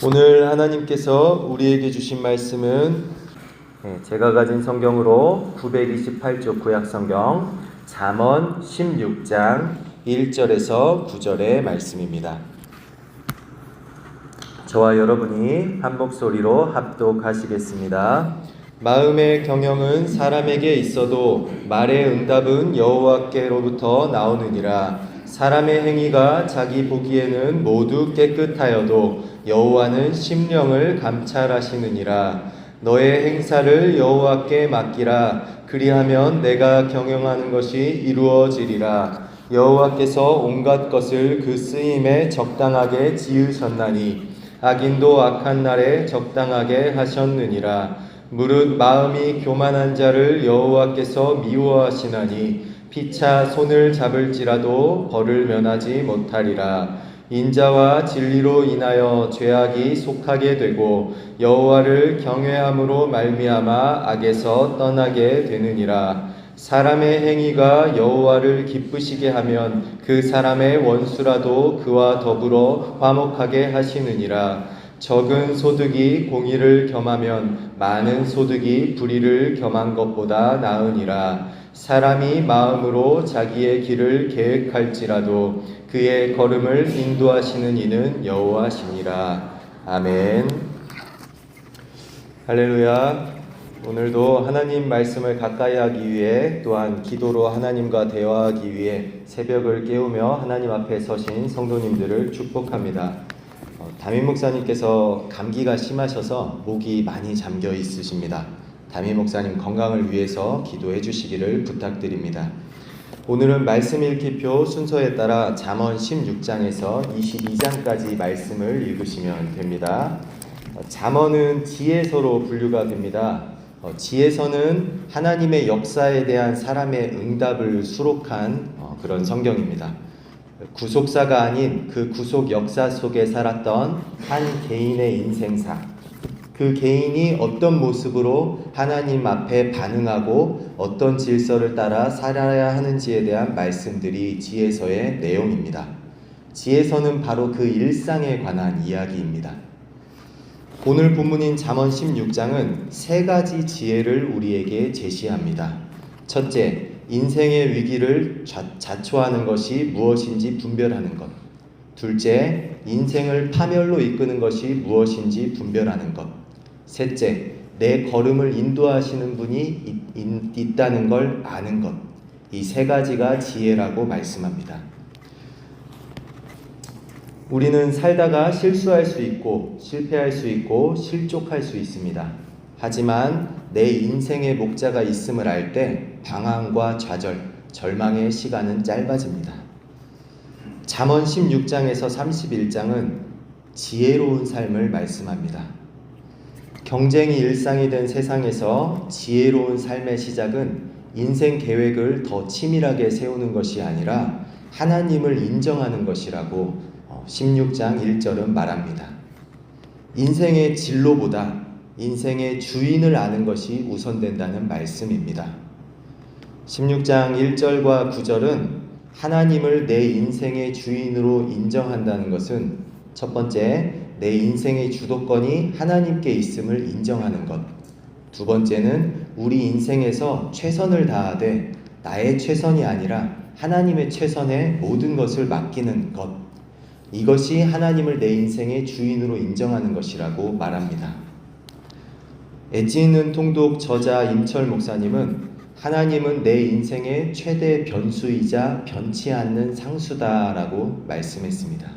오늘 하나님께서 우리에게 주신 말씀은 제가 가진 성경으로 928쪽 구약성경 잠언 16장 1절에서 9절의 말씀입니다. 저와 여러분이 한 목소리로 합독하시겠습니다. 마음의 경영은 사람에게 있어도 말의 응답은 여호와께로부터 나오느니라. 사람의 행위가 자기 보기에는 모두 깨끗하여도 여호와는 심령을 감찰하시느니라. 너의 행사를 여호와께 맡기라. 그리하면 내가 경영하는 것이 이루어지리라. 여호와께서 온갖 것을 그 쓰임에 적당하게 지으셨나니 악인도 악한 날에 적당하게 하셨느니라. 무릇 마음이 교만한 자를 여호와께서 미워하시나니 피차 손을 잡을지라도 벌을 면하지 못하리라. 인자와 진리로 인하여 죄악이 속하게 되고 여호와를 경외함으로 말미암아 악에서 떠나게 되느니라. 사람의 행위가 여호와를 기쁘시게 하면 그 사람의 원수라도 그와 더불어 화목하게 하시느니라. 적은 소득이 공의를 겸하면 많은 소득이 불의를 겸한 것보다 나으니라. 사람이 마음으로 자기의 길을 계획할지라도 그의 걸음을 인도하시는 이는 여호와시니라. 아멘. 할렐루야. 오늘도 하나님 말씀을 가까이 하기 위해 또한 기도로 하나님과 대화하기 위해 새벽을 깨우며 하나님 앞에 서신 성도님들을 축복합니다. 담임 목사님께서 감기가 심하셔서 목이 많이 잠겨 있으십니다. 담임 목사님 건강을 위해서 기도해 주시기를 부탁드립니다. 오늘은 말씀 읽기표 순서에 따라 잠언 16장에서 22장까지 말씀을 읽으시면 됩니다. 잠언은 지혜서로 분류가 됩니다. 지혜서는 하나님의 역사에 대한 사람의 응답을 수록한 그런 성경입니다. 구속사가 아닌 그 구속 역사 속에 살았던 한 개인의 인생사, 그 개인이 어떤 모습으로 하나님 앞에 반응하고 어떤 질서를 따라 살아야 하는지에 대한 말씀들이 지혜서의 내용입니다. 지혜서는 바로 그 일상에 관한 이야기입니다. 오늘 본문인 잠언 16장은 세 가지 지혜를 우리에게 제시합니다. 첫째, 인생의 위기를 자초하는 것이 무엇인지 분별하는 것. 둘째, 인생을 파멸로 이끄는 것이 무엇인지 분별하는 것. 셋째, 내 걸음을 인도하시는 분이 있다는 걸 아는 것. 이 세 가지가 지혜라고 말씀합니다. 우리는 살다가 실수할 수 있고 실패할 수 있고 실족할 수 있습니다. 하지만 내 인생의 목자가 있음을 알 때 방황과 좌절, 절망의 시간은 짧아집니다. 잠언 16장에서 31장은 지혜로운 삶을 말씀합니다. 경쟁이 일상이 된 세상에서 지혜로운 삶의 시작은 인생 계획을 더 치밀하게 세우는 것이 아니라 하나님을 인정하는 것이라고 16장 1절은 말합니다. 인생의 진로보다 인생의 주인을 아는 것이 우선된다는 말씀입니다. 16장 1절과 9절은 하나님을 내 인생의 주인으로 인정한다는 것은 첫 번째, 내 인생의 주도권이 하나님께 있음을 인정하는 것. 두 번째는 우리 인생에서 최선을 다하되 나의 최선이 아니라 하나님의 최선에 모든 것을 맡기는 것. 이것이 하나님을 내 인생의 주인으로 인정하는 것이라고 말합니다. 엣지 있는 통독 저자 임철 목사님은 하나님은 내 인생의 최대 변수이자 변치 않는 상수다라고 말씀했습니다.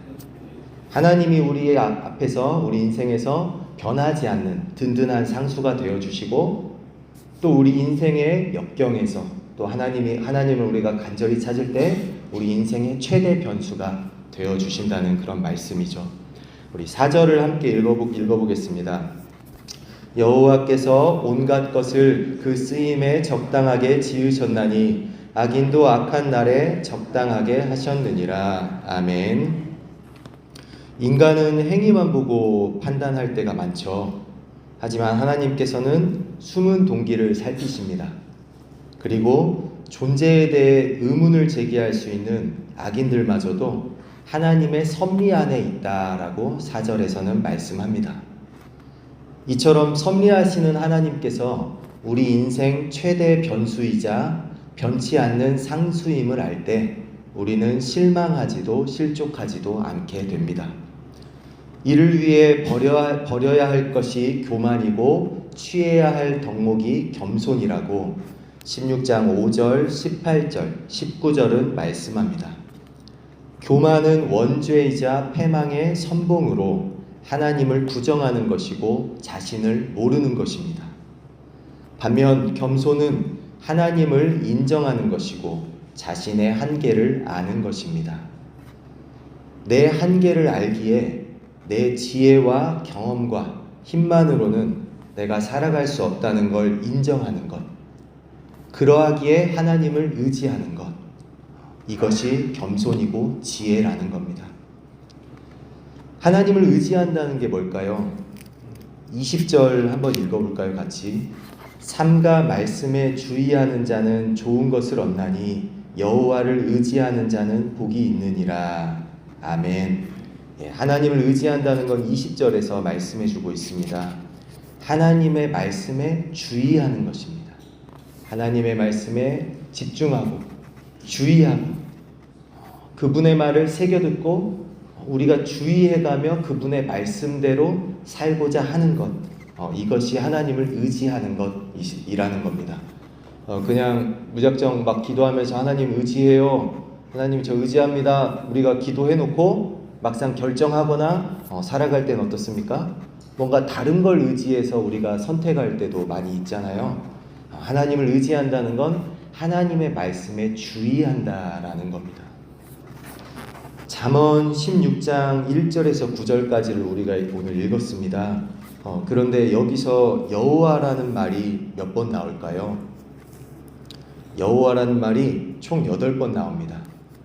하나님이 우리 앞에서 우리 인생에서 변하지 않는 든든한 상수가 되어주시고 또 우리 인생의 역경에서 또 하나님을 우리가 간절히 찾을 때 우리 인생의 최대 변수가 되어주신다는 그런 말씀이죠. 우리 4절을 함께 읽어보겠습니다. 여호와께서 온갖 것을 그 쓰임에 적당하게 지으셨나니 악인도 악한 날에 적당하게 하셨느니라. 아멘. 인간은 행위만 보고 판단할 때가 많죠. 하지만 하나님께서는 숨은 동기를 살피십니다. 그리고 존재에 대해 의문을 제기할 수 있는 악인들마저도 하나님의 섭리 안에 있다라고 4절에서는 말씀합니다. 이처럼 섭리하시는 하나님께서 우리 인생 최대 변수이자 변치 않는 상수임을 알 때 우리는 실망하지도 실족하지도 않게 됩니다. 이를 위해 버려야 할 것이 교만이고 취해야 할 덕목이 겸손이라고 16장 5절, 18절, 19절은 말씀합니다. 교만은 원죄이자 패망의 선봉으로 하나님을 부정하는 것이고 자신을 모르는 것입니다. 반면 겸손은 하나님을 인정하는 것이고 자신의 한계를 아는 것입니다. 내 한계를 알기에 내 지혜와 경험과 힘만으로는 내가 살아갈 수 없다는 걸 인정하는 것, 그러하기에 하나님을 의지하는 것, 이것이 겸손이고 지혜라는 겁니다. 하나님을 의지한다는 게 뭘까요? 20절 한번 읽어볼까요? 같이. 삼가 말씀에 주의하는 자는 좋은 것을 얻나니 여호와를 의지하는 자는 복이 있느니라. 아멘. 하나님을 의지한다는 건 20절에서 말씀해 주고 있습니다. 하나님의 말씀에 주의하는 것입니다. 하나님의 말씀에 집중하고 주의하고 그분의 말을 새겨듣고 우리가 주의해가며 그분의 말씀대로 살고자 하는 것, 이것이 하나님을 의지하는 것이라는 겁니다. 그냥 무작정 막 기도하면서 하나님 의지해요, 하나님 저 의지합니다, 우리가 기도해놓고 막상 결정하거나 살아갈 때는 어떻습니까? 뭔가 다른 걸 의지해서 우리가 선택할 때도 많이 있잖아요. 하나님을 의지한다는 건 하나님의 말씀에 주의한다라는 겁니다. 잠언 16장 1절에서 9절까지를 우리가 오늘 읽었습니다. 그런데 여기서 여호와라는 말이 몇 번 나올까요? 여호와라는 말이 총 8번 나옵니다.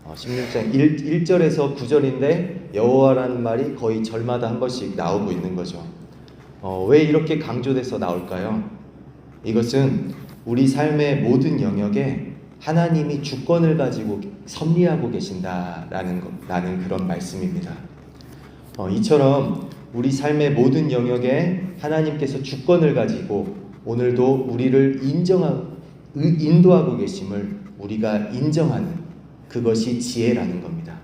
16장 1절에서 9절인데 여호와라는 말이 거의 절마다 한 번씩 나오고 있는 거죠. 왜 이렇게 강조돼서 나올까요? 이것은 우리 삶의 모든 영역에 하나님이 주권을 가지고 섭리하고 계신다라는 그런 말씀입니다. 이처럼 우리 삶의 모든 영역에 하나님께서 주권을 가지고 오늘도 우리를 인도하고 계심을 우리가 인정하는 그것이 지혜라는 겁니다.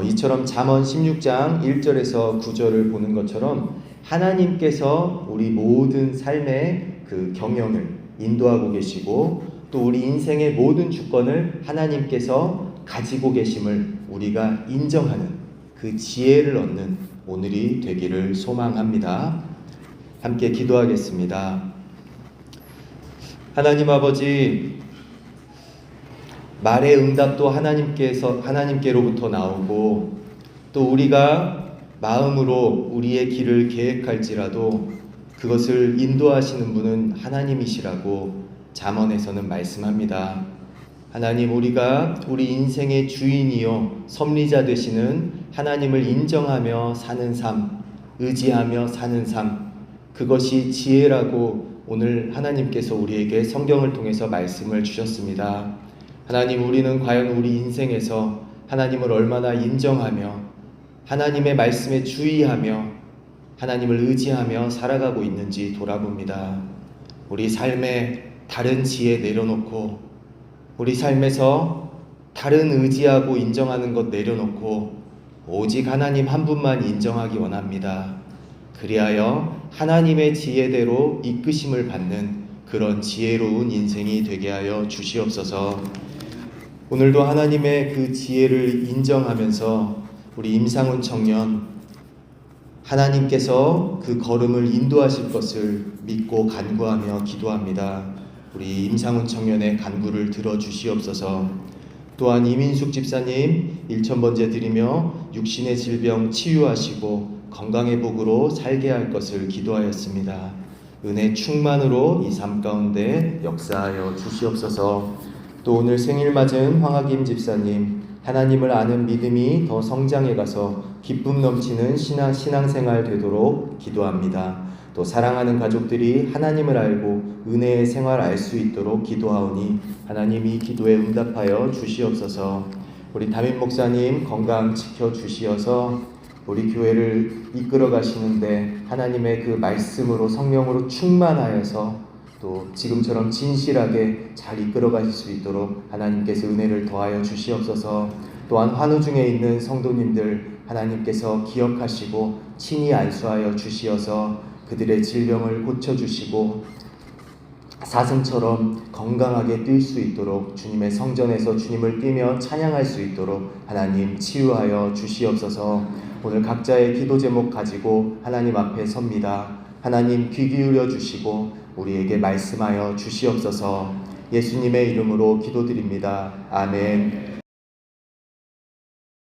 이처럼 잠언 16장 1절에서 9절을 보는 것처럼 하나님께서 우리 모든 삶의 그 경영을 인도하고 계시고 또 우리 인생의 모든 주권을 하나님께서 가지고 계심을 우리가 인정하는 그 지혜를 얻는 오늘이 되기를 소망합니다. 함께 기도하겠습니다. 하나님 아버지, 말의 응답도 하나님께로부터 나오고 또 우리가 마음으로 우리의 길을 계획할지라도 그것을 인도하시는 분은 하나님이시라고 잠언에서는 말씀합니다. 하나님, 우리가 우리 인생의 주인이요 섭리자 되시는 하나님을 인정하며 사는 삶, 의지하며 사는 삶, 그것이 지혜라고 오늘 하나님께서 우리에게 성경을 통해서 말씀을 주셨습니다. 하나님, 우리는 과연 우리 인생에서 하나님을 얼마나 인정하며 하나님의 말씀에 주의하며 하나님을 의지하며 살아가고 있는지 돌아봅니다. 우리 삶에 다른 지혜 내려놓고 우리 삶에서 다른 의지하고 인정하는 것 내려놓고 오직 하나님 한 분만 인정하기 원합니다. 그리하여 하나님의 지혜대로 이끄심을 받는 그런 지혜로운 인생이 되게 하여 주시옵소서. 오늘도 하나님의 그 지혜를 인정하면서 우리 임상훈 청년 하나님께서 그 걸음을 인도하실 것을 믿고 간구하며 기도합니다. 우리 임상훈 청년의 간구를 들어주시옵소서. 또한 이민숙 집사님 1000번째 드리며 육신의 질병 치유하시고 건강의 복으로 살게 할 것을 기도하였습니다. 은혜 충만으로 이 삶 가운데 역사하여 주시옵소서. 또 오늘 생일 맞은 황학임 집사님, 하나님을 아는 믿음이 더 성장해 가서 기쁨 넘치는 신앙생활 되도록 기도합니다. 또 사랑하는 가족들이 하나님을 알고 은혜의 생활 알 수 있도록 기도하오니 하나님이 기도에 응답하여 주시옵소서. 우리 담임 목사님 건강 지켜주시어서 우리 교회를 이끌어 가시는데 하나님의 그 말씀으로 성령으로 충만하여서 또 지금처럼 진실하게 잘 이끌어 가실 수 있도록 하나님께서 은혜를 더하여 주시옵소서. 또한 환우 중에 있는 성도님들 하나님께서 기억하시고 친히 안수하여 주시어서 그들의 질병을 고쳐주시고 사슴처럼 건강하게 뛸 수 있도록 주님의 성전에서 주님을 뛰며 찬양할 수 있도록 하나님 치유하여 주시옵소서. 오늘 각자의 기도 제목 가지고 하나님 앞에 섭니다. 하나님 귀 기울여 주시고 우리에게 말씀하여 주시옵소서. 예수님의 이름으로 기도드립니다. 아멘.